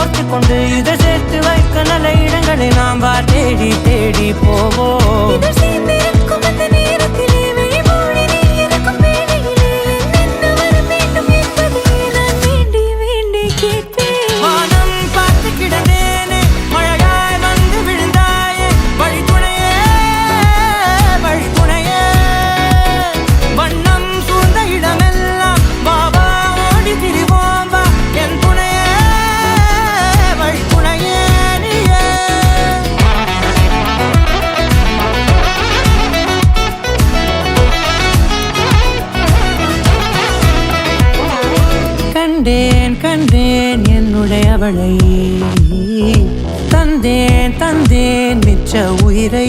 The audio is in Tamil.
கோர்த்து கொண்டு இதை சேர்த்து வைக்க நல்ல இடங்களை நாம் தேடி தேடி போவோம். கண்டேன் கண்டேன் என்னுடையவளை, தந்தேன் தந்தேன் மிச்ச உயிரை.